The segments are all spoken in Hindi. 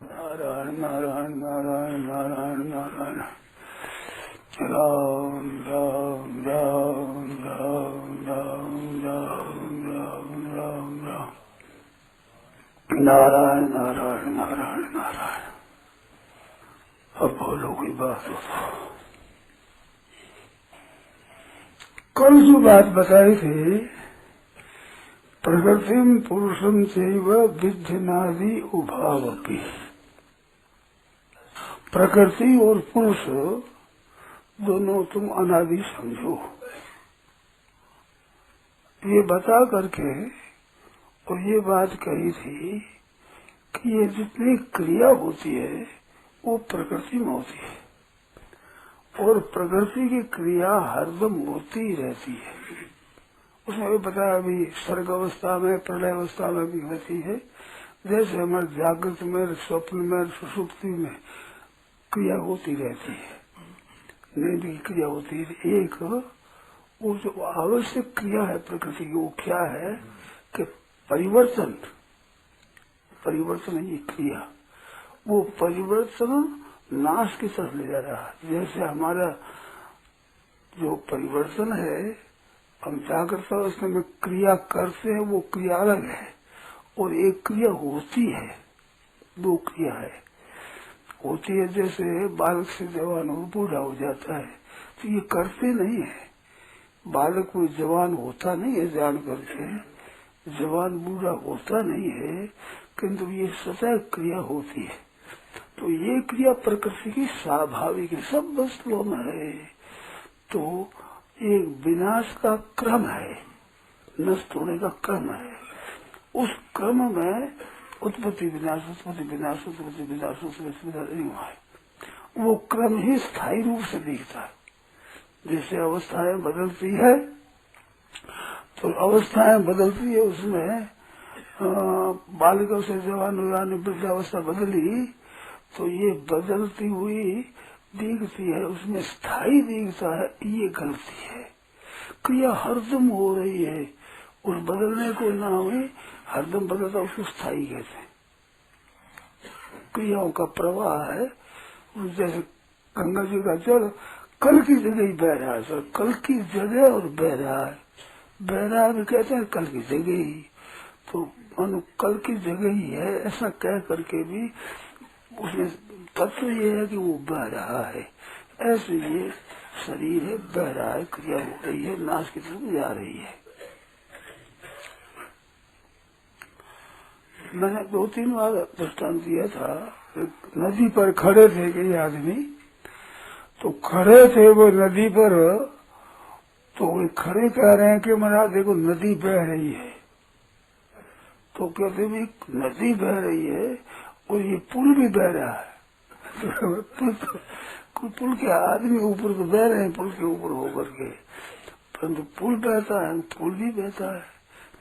नारायण नारायण नारायण नारायण नारायण राम राम राम राम राम राम राम राम राम नारायण नारायण नारायण नारायण। अब बोलो कोई बात हो तो। कल जो बात बताई थी, प्रकृतिम पुरुषम चैव विध्यनादि उभावपि। प्रकृति और पुरुष दोनों तुम अनादि समझो। ये बता करके और ये बात कही थी कि ये जितनी क्रिया होती है वो प्रकृति में होती है और प्रकृति की क्रिया हरदम होती ही रहती है। उसमें भी बताया अभी सर्ग अवस्था में प्रलय अवस्था में भी होती है। जैसे हमारे जागृत में, स्वप्न में, सुषुप्ति में क्रिया होती रहती है, नींद की क्रिया होती है। एक वो जो आवश्यक क्रिया है प्रकृति की, वो क्या है कि परिवर्तन है ये क्रिया। वो परिवर्तन नाश की तरफ ले जा रहा है। जैसे हमारा जो परिवर्तन है, हम जागृत अवस्था में क्रिया करते हैं, वो क्रिया अलग है और एक क्रिया होती है। दो क्रिया है होती है। जैसे बालक से जवान और बूढ़ा हो जाता है तो ये करते नहीं है। बालक कोई जवान होता नहीं है जान करके, जवान बूढ़ा होता नहीं है, किंतु ये स्वतः क्रिया होती है। तो ये क्रिया प्रकृति की स्वाभाविक है, सब वस्तुओं में है। तो एक विनाश का क्रम है, नष्ट होने का क्रम है। उस क्रम में उत्पत्ति विनाश उत्पत्ति विनाश उत्पत्ति विनाश उत्पत्ति विनाश नहीं हुआ है। वो क्रम ही स्थायी रूप से दिखता है। जैसे अवस्थाएं बदलती है तो अवस्थाएं बदलती है, उसमें बालिका से जवान हुआ, वृद्धावस्था बदली तो ये बदलती हुई दिखती है, उसमें स्थायी दिखता है। ये गलती है। क्रिया हरदम हो रही है, उस बदलने को ना हुए हरदम बदलता, उसको स्थायी कहते हैं। क्रियाओं का प्रवाह है। जैसे गंगा जी का जल कल की जगह ही बह रहा है, सर कल की जगह और बह रहा है भी कहते हैं कल की जगह ही। तो मानो कल की जगह ही है, ऐसा कह करके भी उसमें तत्व ये है कि वो बह रहा है। ऐसे ये शरीर है, बह रहा है, क्रिया हो रही है, नाश की तरफ जा रही है। मैंने 2-3 बार दृष्टांत दिया था। नदी पर खड़े थे कई आदमी, तो खड़े थे वो नदी पर, तो वे खड़े कह रहे हैं कि महाराज देखो नदी बह रही है। तो कहते भी नदी बह रही है और ये पुल भी बह रहा है। पुल के आदमी ऊपर तो बह रहे हैं, पुल के ऊपर होकर के, परंतु पुल बहता है, पुल भी बहता है।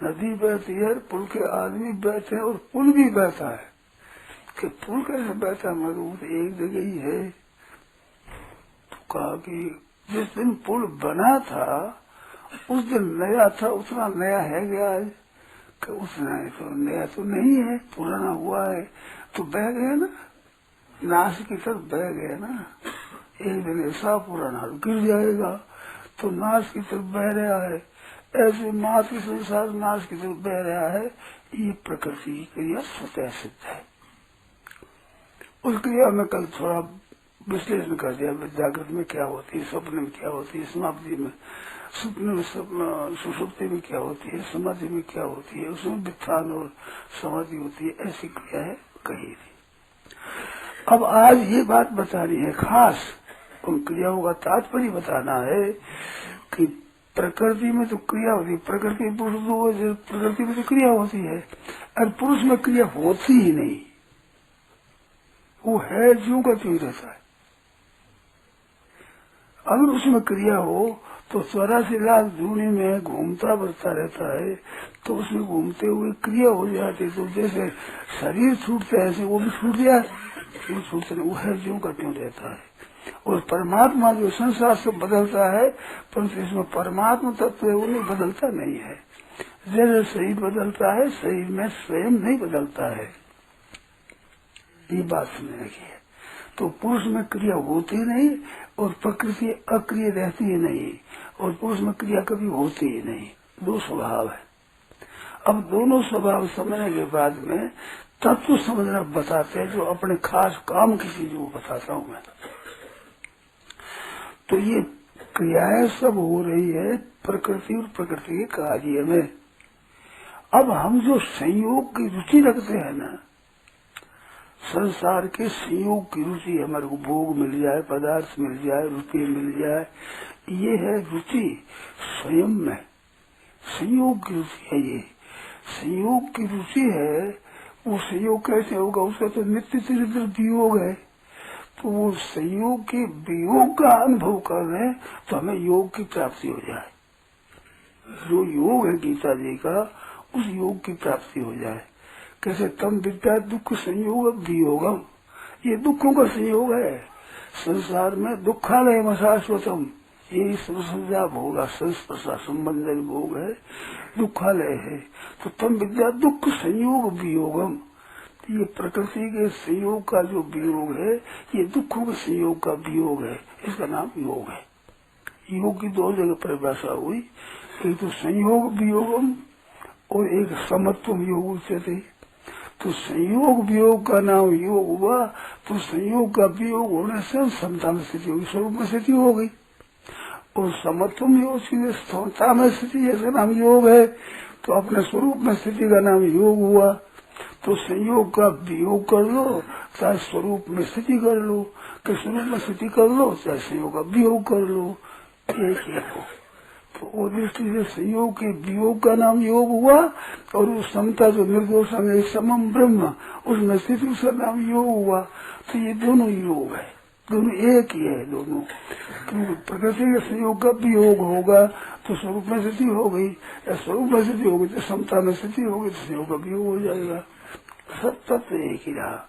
नदी बहती है, पुल के आदमी बहते हैं और पुल भी बहता है। कि पुल कैसे बहता है, मगर एक जगह ही है। तो कहा कि जिस दिन पुल बना था उस दिन नया था, उतना नया है क्या आज? कि उतना तो नया तो नहीं है, पुराना हुआ है तो बह गया ना, नाश की तरफ बह गया ना। एक दिन ऐसा पुराना गिर जाएगा तो नाश की तरफ बह रहा है। ऐसे मात्र संसार नाश की तरफ बह रहा है। ये प्रकृति की क्रिया स्वतः सिद्ध है। उस क्रिया में कल थोड़ा विश्लेषण कर दिया। जागृत में क्या होती है, स्वप्न में क्या होती है, समाप्ति में, स्वप्न में, सुषुप्ति में क्या होती है, समाधि में क्या होती है, उसमें वित्थान और समाधि होती है। ऐसी क्रिया है कही थी। अब आज ये बात बतानी है खास, उन क्रियाओं का तात्पर्य बताना है कि प्रकृति में तो क्रिया होती है, प्रकृति पुरुष दो, प्रकृति में तो क्रिया होती है और पुरुष में क्रिया होती ही नहीं। वो है ज्यों का त्यों रहता है। अगर उसमें क्रिया हो तो 84 लाख जूनी में घूमता बढ़ता रहता है, तो उसमें घूमते हुए क्रिया हो जाती। तो जैसे शरीर छूटता है ऐसे वो भी छूट जाए, वो छूटता नहीं, वो है ज्यों का त्यों रहता है। और परमात्मा जो संसार से बदलता है, परंतु इसमें परमात्मा तत्व है वो नहीं बदलता नहीं है। जैसे शरीर बदलता है, शरीर में स्वयं नहीं बदलता है। ये बात समझने की है। तो पुरुष में क्रिया होती नहीं और प्रकृति अक्रिय रहती ही नहीं, और पुरुष में क्रिया कभी होती ही नहीं। दो स्वभाव है। अब दोनों स्वभाव समझने के बाद में तत्व समझना बताते हैं, जो अपने खास काम की चीज वो बताता हूँ मैं। तो ये क्रियाएं सब हो रही है प्रकृति और प्रकृति के कार्य में। अब हम जो संयोग की रुचि रखते हैं ना, संसार के संयोग की रुचि, हमारे को भोग मिल जाए, पदार्थ मिल जाए, रुपये मिल जाए, ये है रुचि स्वयं में। संयोग की रुचि है ये। संयोग की रुचि है, वो संयोग कैसे होगा? उसका तो नित्य चरित्र वियोग है। तो वो संयोग के वियोग का अनुभव कर रहे हैं तो हमें योग की प्राप्ति हो जाए। जो योग है गीता जी का, उस योग की प्राप्ति हो जाए। कैसे? तम विद्या दुख संयोग वियोगम, ये दुखों का संयोग है। संसार में दुखालय शाश्वतम, ये संसर्जा भोग, संस्पर्शा संबंध भोग है, दुखालय है। तो तम विद्या दुख संयोग वियोगम, ये प्रकृति के संयोग का जो वियोग है, ये दुखों के संयोग का वियोग है, इसका नाम योग है। योग की दो जगह परिभाषा हुई, एक तो संयोग वियोगम और एक समत्व योग उच्यते। तो संयोग वियोग का नाम योग हुआ, तो संयोग का वियोग होने से समता में स्थिति होगी, स्वरूप में स्थिति हो गई। और समत्व योग स्थूलता में स्थिति, ऐसा नाम योग है, तो अपने स्वरूप में स्थिति का नाम योग हुआ। तो संयोग का वियोग कर लो, चाहे स्वरूप में स्थिति कर लो, कि स्वरूप में स्थिति कर लो, चाहे संयोग का वियोग कर लो, एक ही हो। तो वो दृष्टि से संयोग के वियोग का नाम योग हुआ, और उस समता जो निर्दोष है समम ब्रह्म, उसमें स्थिति, उसका नाम योग हुआ। तो ये दोनों योग है, दोनों एक ही है दोनों। क्योंकि प्रकृति के संयोग का वियोग होगा तो स्वरूप में स्थिति हो गई, या स्वरूप में स्थिति होगी तो समता में स्थिति होगी, तो संयोग का वियोग हो जाएगा। सब तत्व एक ही रहा।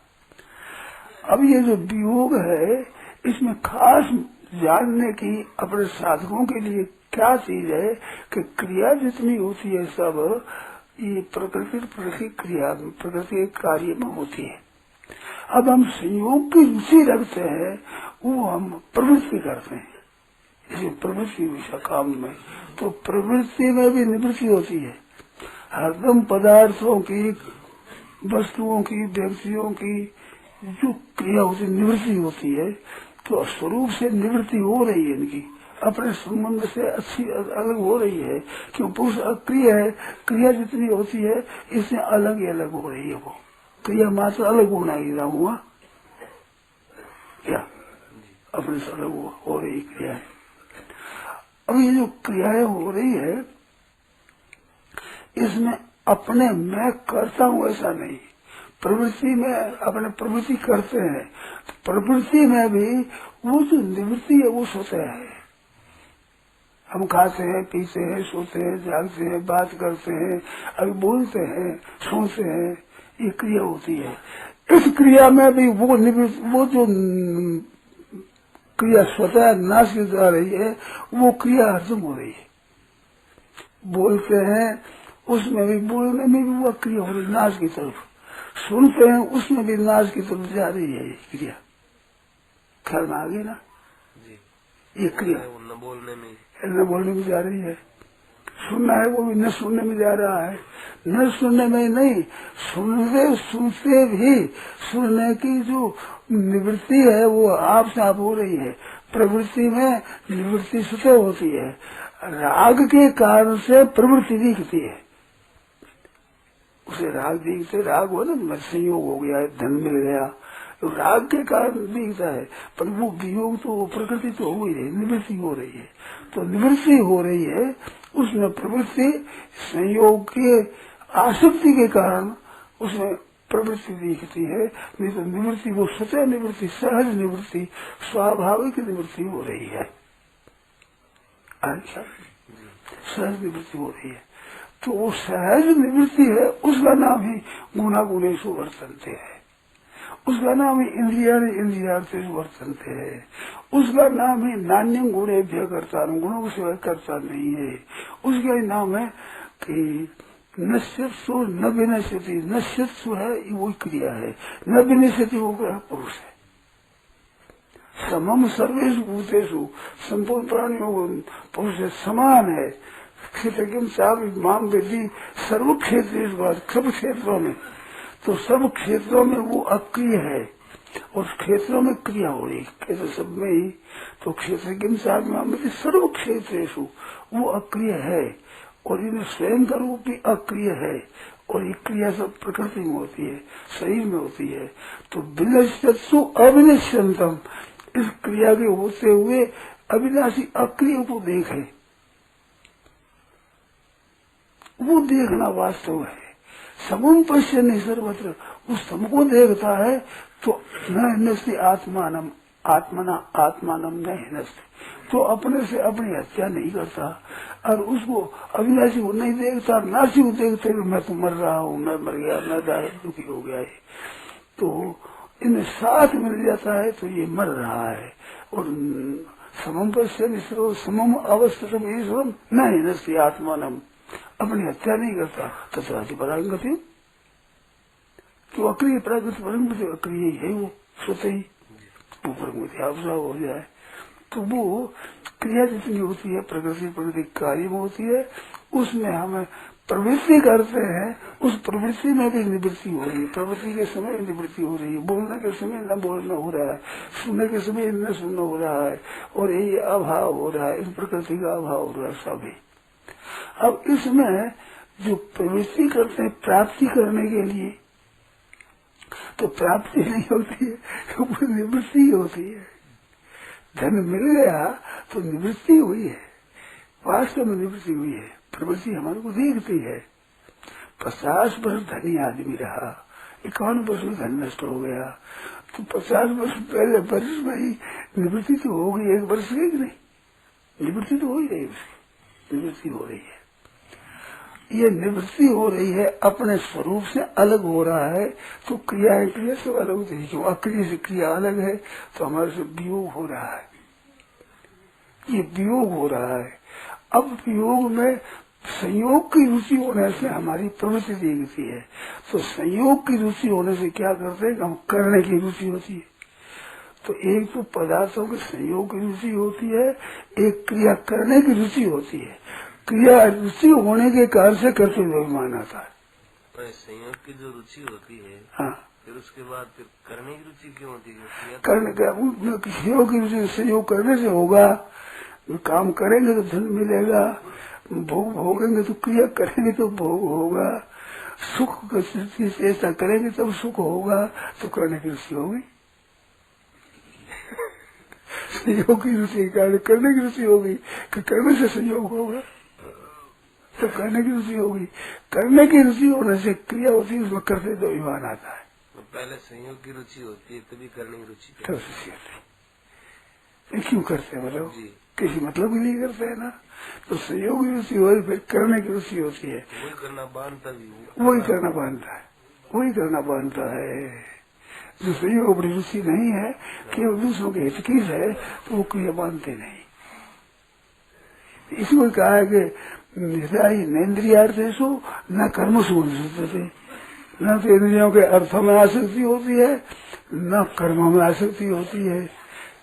अब ये जो वियोग है, इसमें खास जानने की अपने साधकों के लिए क्या चीज है कि क्रिया जितनी होती है सब ये प्रकृति क्रिया प्रकृति के कार्य में होती है। अब हम संयोग की रुचि रखते हैं, वो हम प्रवृत्ति करते हैं, इसे प्रवृत्ति विषय काम में। तो प्रवृत्ति में भी निवृत्ति होती है। हरदम पदार्थों की, वस्तुओं की, व्यक्तियों की जो क्रिया होती, निवृत्ति होती है। तो स्वरूप से निवृत्ति हो रही है इनकी, अपने संबंध से अच्छी अलग हो रही है। क्यों? पुरुष अक्रिय है, क्रिया जितनी होती है इससे अलग ही अलग हो रही है। वो क्रिया मात्र अलग होना ही रहा हुआ क्या, अपने से अलग हो रही क्रिया है। अब ये जो क्रियाएं हो रही है, इसमें अपने मैं करता हूँ ऐसा नहीं। प्रवृत्ति में अपने प्रवृत्ति करते हैं, तो प्रवृत्ति में भी वो जो निवृत्ति है वो स्वतः है। हम खाते हैं, पीते हैं, सोते हैं, जागते हैं, बात करते हैं, अभी बोलते हैं, सुनते हैं, ये क्रिया होती है। इस क्रिया में भी वो जो क्रिया स्वतः नाश की जा रही है, वो क्रिया हरदम हो रही है। बोलते हैं, उसमें भी, बोलने में भी वो क्रिया हो रही है नाश की तरफ। सुनते हैं, उसमें भी नाश की तरफ जा रही है ये क्रिया। ख्याल में आ गई ना ये क्रिया? न बोलने में जा रही है। सुनना है वो भी न सुनने में जा रहा है, न सुनने में नहीं, सुनते भी सुनने की जो निवृत्ति है वो आप से आप हो रही है। प्रवृत्ति में निवृत्ति स्वतः होती है, राग के कारण से प्रवृत्ति दिखती है। उसे राग दिखते, राग हो ना, संयोग हो गया, धन मिल गया, तो राग के कारण दिखता है। पर वो वियोग तो प्रकृति तो हो ही रही, निवृत्ति हो रही है। तो निवृत्ति हो रही है, उसमें प्रवृत्ति संयोग के आसक्ति के कारण उसमें प्रवृत्ति दिखती है। नहीं तो निवृत्ति वो स्वतः निवृत्ति, सहज निवृत्ति, स्वाभाविक निवृत्ति हो रही है। अच्छा, सहज निवृत्ति हो रही है। तो वो सहज निवृत्ति है, उसका नाम ही गुणा गुणेषु वर्तन्ते है, उसका नाम ही इंद्रियार्थेषु वर्तन्ते है, उसका नाम ही नान्यं गुणेभ्यः कर्ता, गुणों को सिवाय करता नहीं है। उसका ही नाम है कि नश्यत्सु न विनश्यति, नश्यत्सु है वो क्रिया है, न विनश्यति वो क्या पुरुष है। समम सर्वेषु भूतेषु, संपूर्ण प्राणियों पुरुष है, समान है। क्षेत्र चाप माम वेदी सर्व क्षेत्र, सब क्षेत्रों में, तो सब क्षेत्रों में वो अक्रिय है और क्षेत्रों में क्रिया हो रही, क्षेत्र सब में ही। तो क्षेत्र के चाप माम वेदी सर्व क्षेत्रेषु वो अक्रिय है और इन्हें स्वयं का रूप भी अक्रिय है और ये क्रिया सब प्रकृति में होती है, शरीर में होती है। तो विनश्यत्सु अविनश्यंतम, इस क्रिया के होते हुए अविनाशी अक्रिय को देखे, वो देखना वास्तव है। समम पश्यन्ति सर्वत्र, उस सम को देखता है तो न हिनस्ति आत्मानम, आत्मना आत्मानम न हिनस्ति, तो अपने से अपनी हत्या नहीं करता। और उसको अविनाशी को नहीं देखता, नाशी को देखते हुए मैं तो मर रहा हूँ, मैं मर गया, मैं दुखी हो गया है, तो इन्हें साथ मिल जाता है तो ये मर रहा है। और समम पश्यन्ति सर्वत्र समम अवस्थितम ईश्वरम न हिनस्ति आत्मानम, अपनी हत्या नहीं करता। तथाति परांगति, तो अक्रिय प्राकृत परंगति अक्रिय है वो स्वतः ही, वो परंगति आपसा हो जाए। तो वो क्रिया जितनी होती है प्रकृति प्रकृति कार्य में होती है, उसमें हम प्रवृत्ति करते हैं, उस प्रवृत्ति में भी निवृत्ति हो रही है। प्रवृत्ति के समय निवृत्ति हो रही है, बोलने के समय न बोलना हो रहा है, सुनने के समय न सुनना हो रहा है, और ये अभाव हो रहा है, इस प्रकृति का अभाव हो रहा है सभी। अब इसमें जो प्रवृत्ति करते हैं प्राप्ति करने के लिए, तो प्राप्ति नहीं होती है, तो निवृत्ति होती है। धन मिल गया तो निवृत्ति हुई है, वास्तव में निवृत्ति हुई है। प्रवृत्ति हमारे को देखती है। 50 वर्ष धनी आदमी रहा, 51 वर्ष में धन नष्ट हो गया, तो 50 वर्ष पहले वर्ष में ही निवृत्ति तो हो गई, 1 वर्ष की नहीं, निवृत्ति तो हो ही रही, उसकी निवृत्ति हो रही है। ये निवृत्ति हो रही है, अपने स्वरूप से अलग हो रहा है, तो क्रिया क्रिया से अलग होती है। क्यों अक्रिय से क्रिया अलग है, तो हमारे से वियोग हो रहा है, ये वियोग हो रहा है। अब वियोग में संयोग की रुचि होने से हमारी प्रवृत्ति दिखती है, तो संयोग की रुचि होने से क्या करते हैं, हम करने की रुचि होती है। तो एक तो पदार्थों के संयोग की रुचि होती है, एक क्रिया करने की रुचि होती है। क्रिया रुचि होने के कारण से करते हुए अभिमान आता है। संयोग की जो रुचि होती है, हाँ, फिर उसके बाद फिर करने की रुचि क्यों होती है? करने का संयोग की रुचि, संयोग करने से होगा, काम करेंगे तो धन मिलेगा, भोग भोगेंगे तो क्रिया करेंगे तो भोग होगा, सुख की चेष्टा करेंगे तब सुख होगा, तो करने की रुचि होगी। संयोग की रुचि कारण करने की रुचि होगी, करने से संयोग होगा तो करने की रुचि होगी। करने की रुचि होने से क्रिया होती है, उसमें करते तो अभिमान आता है। तो पहले संयोग की रुचि होती है तभी करने की रुचि तो क्यों करते हैं, मतलब किसी मतलब के लिए करते हैं ना। तो संयोग की रुचि हो, फिर करने की रुचि होती है, वही करना बांधता भी, वही करना बांधता है, वही करना बांधता है। जो संयोग अपनी रुचि नहीं है, केवल दूसरों के हित की है, तो वो क्रिया बांधते नहीं। इसको कहा है कि नेन्द्रियार्थेषु न कर्मसु अनुसृत्यते, न तो इंद्रियों के अर्थों में आसक्ति होती है, न कर्मों में आसक्ति होती है।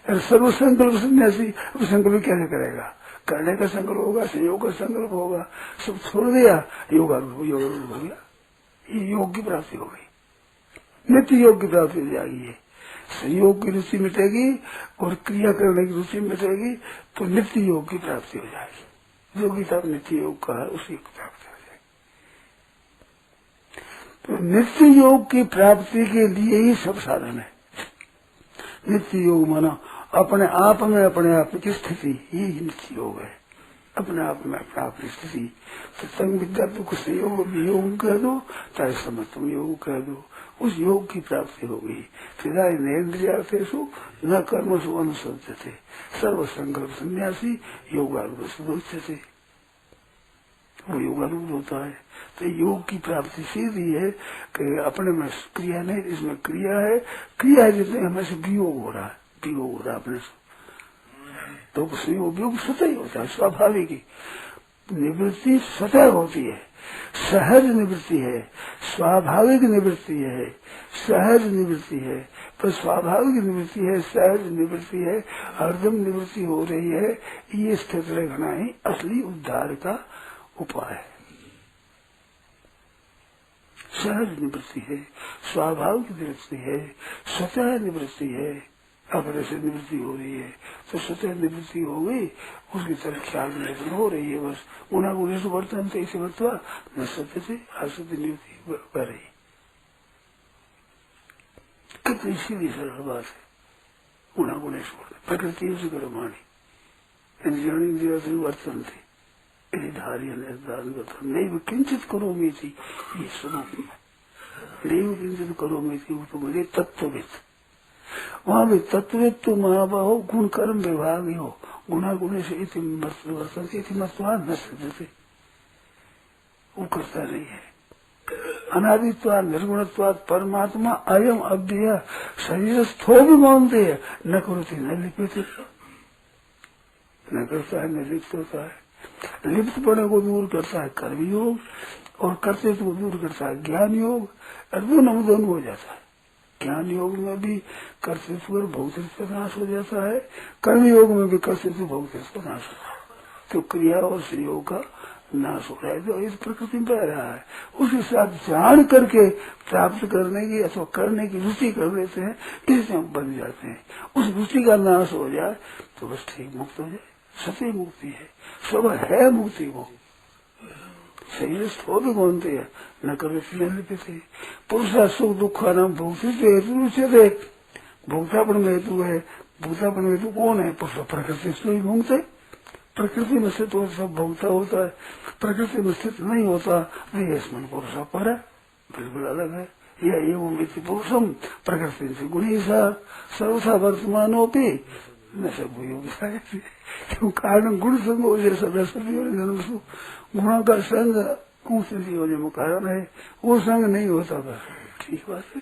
और सर्व संकल्प सन्यासी, अब संकल्प कैसे करेगा, करने का संकल्प होगा, संयोग का संकल्प होगा, सब छोड़ दिया, योगारूढ़ हो गया, ये योग की प्राप्ति हो गई, नित्य योग की प्राप्ति हो जाएगी। संयोग की रुचि मिटेगी और क्रिया करने की रुचि मिटेगी, तो नित्य योग की प्राप्ति हो जाएगी। जो किताब नित्य योग का है उसी की प्राप्ति हो जाएगी। तो नित्य योग की प्राप्ति के लिए ही सब साधन है। नित्य योग माना अपने आप में अपने आप की स्थिति, ये नित्य योग है, अपने आप में अपने आप की स्थिति। तो तंग विद्या दुख संयोग योग कह दो, चाहे समत्व योग कह दो, उस योग की प्राप्ति होगी। फिर नेन्द्रियार्थेषु न कर्मसु अनुसृत्यते सर्व संकल्प सन्यासी योगारूढ़ सुदोच्यते, वो योगारूढ़ होता है। तो योग की प्राप्ति सीधी है कि अपने में क्रिया नहीं, इसमें क्रिया है, क्रिया जितने हमें से वियोग हो रहा है, वियोग हो रहा है अपने से, तो संयोग वियोग स्वतः ही होता है, स्वाभाविक ही। निवृत्ति स्वतः होती है, सहज निवृत्ति है, स्वाभाविक निवृत्ति है, सहज निवृत्ति है। पर स्वाभाविक निवृत्ति है, सहज निवृत्ति है, हरदम निवृत्ति हो रही है। ये स्थित रखना ही असली उद्धार का उपाय है। सहज निवृत्ति है, स्वाभाविक निवृत्ति है, स्वतः निवृत्ति है। अपने से निवृत्ति हो रही है तो स्वतः निवृत्ति हो गई, उसकी तरफ ख्याल निवृत्ति हो रही है। बस गुना गुणेश वर्तन से इसे वर्तवा न सत्य से असत्य निवृत्ति कर रही। कितनी सीधी सरल बात है। गुना गुणेश प्रकृति उसे करो मानी वर्तन थे धार्य निर्धारण नहीं किंचित करो में थी। ये स्वरूप में नहीं किंचित करो में थी, वो तो मुझे तत्वविद। वहां भी तत्वविद तो महाबाहो गुण कर्म विभाग हो। गुना गुणे से वर्तन से मत्वाद न सकते, वो करता नहीं है। अनादित्वाद निर्गुणत्वाद परमात्मा अयम अव्यय शरीर स्थो भी मानते है, न करोती न लिपित, न करता है न लिप्त होता है। लिप्त पड़े को दूर करता है कर्मयोग, और करते को दूर करता है ज्ञान योग। दोनों हो जाता है। ज्ञान योग में भी कर्तृत्व और भौतिक नाश हो जाता है, कर्म योग में भी कर्तृत्व भौतिक नाश होता है। तो क्रिया और संयोग का नाश हो रहा है जो इस प्रकृति में बह रहा है। उसके साथ जान करके प्राप्त करने की अथवा करने की रुचि कर लेते हैं, इससे हम बन जाते हैं। उस रुचि का नाश हो जाए तो बस ठीक मुक्त हो जाए। सत्य मुक्ति है, सब है मुक्ति। वो शरीर स्थो भी मानते हैं, न करते पुरुषा सुख दुख नाम भोक्तित्व हेतु थे। भोक्तापन में हेतु है, भूतापन में हेतु कौन है? पुरुष प्रकृति से ही भोगते। प्रकृति में स्थित हो सब भोगता होता है, प्रकृति में स्थित नहीं होता मन पुरुषा पर है, बिल्कुल अलग है। यह एवं पुरुषम प्रकृति से गुणी सर्वथा वर्तमानोपी न सब क्यों कारण गुण संग हो जाए सदस्य गुणों का संग ऊंची होने में कारण है, वो संग नहीं होता। बस ठीक बात है,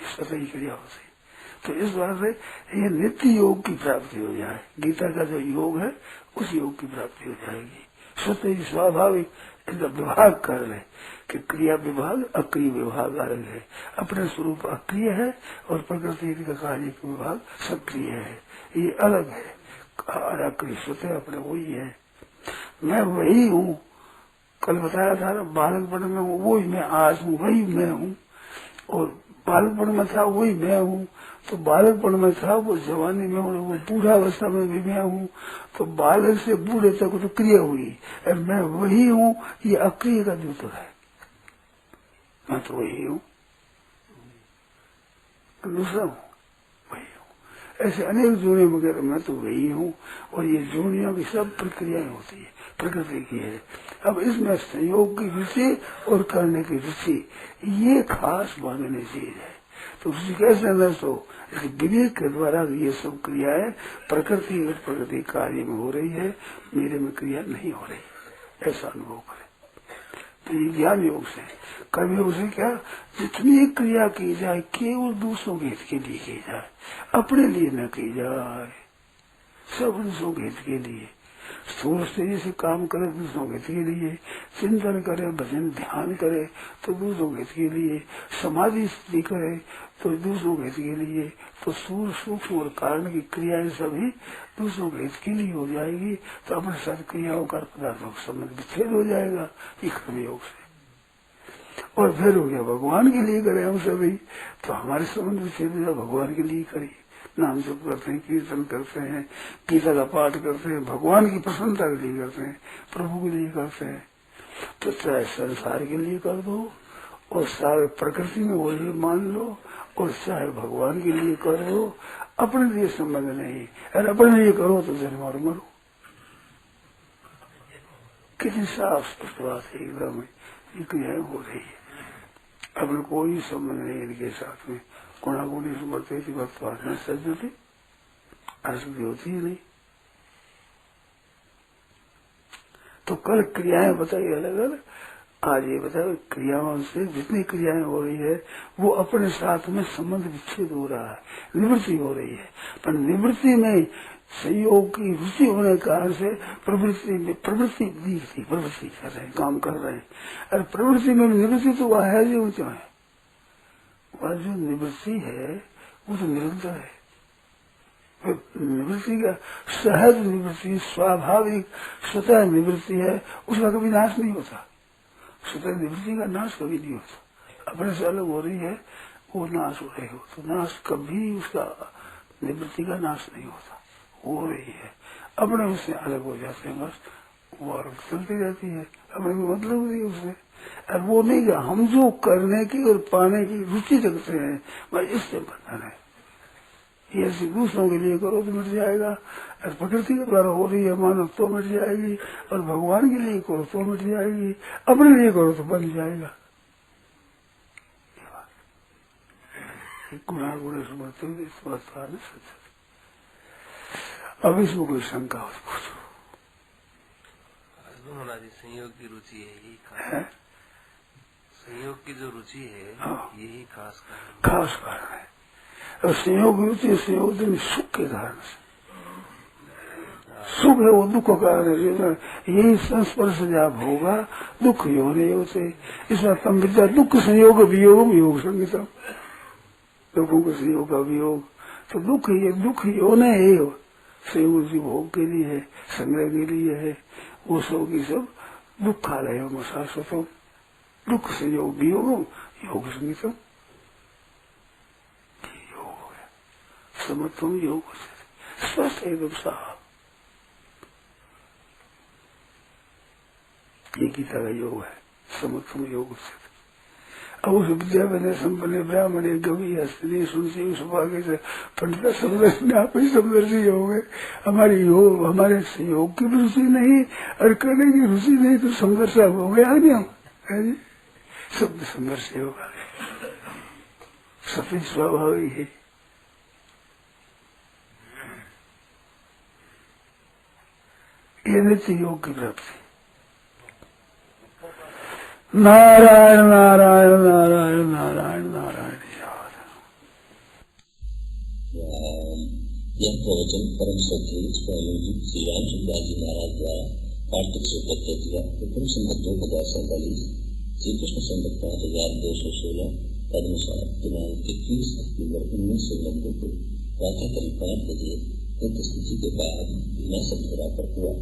सतही क्रिया होती। तो इस बात से ये नित्य योग की प्राप्ति हो जाए। गीता का जो योग है उस योग की प्राप्ति हो जाएगी। स्वतः स्वाभाविक इनका विभाग कर ले कि क्रिया विभाग अक्रिय विभाग अलग है। अपने स्वरूप अक्रिय है और प्रकृति का कार्य विभाग सक्रिय है, ये अलग है। अक्रिय स्वतः अपने वही है, मैं वही हूँ। कल बताया था ना, बालकपन में हूँ वही मैं आज हूँ, वही मैं हूँ। और बालकपन में था वही मैं हूँ, तो बालकपन में था वो जवानी में हूँ, वो बूढ़ा अवस्था में भी मैं हूँ। तो बालक से बूढ़े तक तो क्रिया हुई, और मैं वही हूँ। ये अक्रिय का द्योतक है, मैं तो वही हूँ, दूसरा हूँ, वही हूँ। ऐसे अनेक जोड़े वगैरह मैं तो वही हूँ। और ये जोड़ियों की सब प्रक्रियाएं होती है, प्रकृति की है। अब इसमें संयोग की रुचि और करने की रुचि ये खास मानने चीज है। तो उसकी कैसे नष्ट हो? विवेक के द्वारा ये सब क्रियाएं प्रकृति कार्य में हो रही है, मेरे में क्रिया नहीं हो रही, ऐसा अनुभव करे। तो ये ज्ञान योग से, कर्म योग से क्या, जितनी क्रिया की जाए केवल दूसरों के हित के लिए की जाए, अपने लिए न की जाए। सब दूसरों के हित के लिए, स्थूल शरीर से काम करे दूसरों के हित के लिए, चिंतन करे, भजन ध्यान करे तो दूसरों के हित के लिए, समाधि स्थिति करे तो दूसरों के हित के लिए। तो स्थूल सूक्ष्म और कारण की क्रियाएं सभी दूसरों के हित के लिए हो जाएगी। तो अपने साथ क्रियाओं का पदार्थों का संबंध विच्छेद हो जाएगा ये कर्म योग से। और फिर हो गया भगवान के लिए करे हम सभी, तो हमारे संबंध विच्छेद हो जाए, भगवान के लिए करिए। नाम जप करते हैं, कीर्तन करते हैं, गीता का पाठ करते हैं, भगवान की प्रसन्नता के लिए करते हैं, प्रभु के लिए करते हैं। तो चाहे संसार के लिए कर दो और सारे प्रकृति में वही मान लो, और चाहे भगवान के लिए करो, अपने लिए संबंध नहीं। अगर अपने लिए करो तो जन्म और मरो। कितनी साफ स्पष्ट बात है एकदम, ये क्रियाएं हो रही है, अपने कोई संबंध नहीं इनके साथ में। गुणा गुणी सुमरते थी भक्तवान सज्जती, आसक्ति होती ही नहीं। तो कल क्रियाएं बताई अलग अलग, आज ये बताओ, क्रियाओं से जितनी क्रियाएं हो रही है वो अपने साथ में संबंध विच्छेद हो रहा है, निवृत्ति हो रही है। पर निवृत्ति में संयोग की रुचि होने के कारण से प्रवृत्ति दिखती, प्रवृत्ति कर रहे हैं, काम कर रहे हैं। और प्रवृत्ति में निवृत्ति तो वह है जो है, वह जो निवृत्ति है वो तो निरंतर है। निवृत्ति का सहज निवृत्ति, स्वाभाविक स्वतः निवृत्ति है, उसका कभी नाश नहीं होता। स्वतः निवृत्ति का नाश कभी नहीं होता। अपने से अलग हो रही है, वो नाश हो रही हो तो नाश कभी उसका निवृत्ति का नाश नहीं होता, हो रही है। अपने उससे अलग हो जाते हैं, बस वो अलग चलती रहती है, हमें भी मतलब नहीं उससे। और वो नहीं कि हम जो करने की और पाने की रुचि रखते हैं, बस इससे बंधन है। ये ऐसी दूसरों के लिए करो तो मिट जाएगा, और प्रकृति के द्वारा हो रही है मानव तो मिट जाएगी, और भगवान के लिए करो तो मिट जाएगी, अपने लिए करो तो बन जाएगा। गुणा गुण समझते हुए इस बात का सच। अब इसमें कोई शंका हो तो पूछो। महाराज संयोग की रुचि है, यही खास संयोग की जो रुचि है, हाँ, यही खास कारण है। और संयोग रुचि संयोग सुख के कारण से, सुख है वो दुख का कारण है। यही संस्पर्श जब होगा दुख होने होते। इसमें तम विद्या दुख संयोग वियोग योग संगीतम, लोगों के संयोग का वियोग तो दुख ही, दुख होने ही हो। संयोग जी भोग के लिए है, संग्रह के लिए है, वो सब की सब दुखालय हो शाश्वतम, दुख संयोग वियोग योग संगीतम, समत्वम योग स्वस्थ एकदम साफ। ये गीता का योग है, समत्वम योग। अब उस विद्या बने संपन्न ब्राह्मण गवी स्त्री सुनसी उस भाग्य से पंडित समदर्शी आप ही समदर्शी हो गए। हमारी योग, हमारे योग की रुचि नहीं और करने की रुचि नहीं तो संघर्ष हो गया नहीं हम, शब्द संघर्ष होगा, सभी स्वाभाविक है। ये नित्य योग की प्राप्ति। नारायण नारायण नारायण नारायण नारायण। यह प्रवचन परम सत्य स्वामी जी श्री रामचंद्र जी महाराज द्वारा कार्तिक शुक्ल तृतीया प्रथम संवत 2047 श्री कृष्ण संवत 5216 तदनुसार दिनांक 21 अक्टूबर 1990 को प्रातः करीब 5 बजे स्थिति के बाद मैं सब पर हुआ।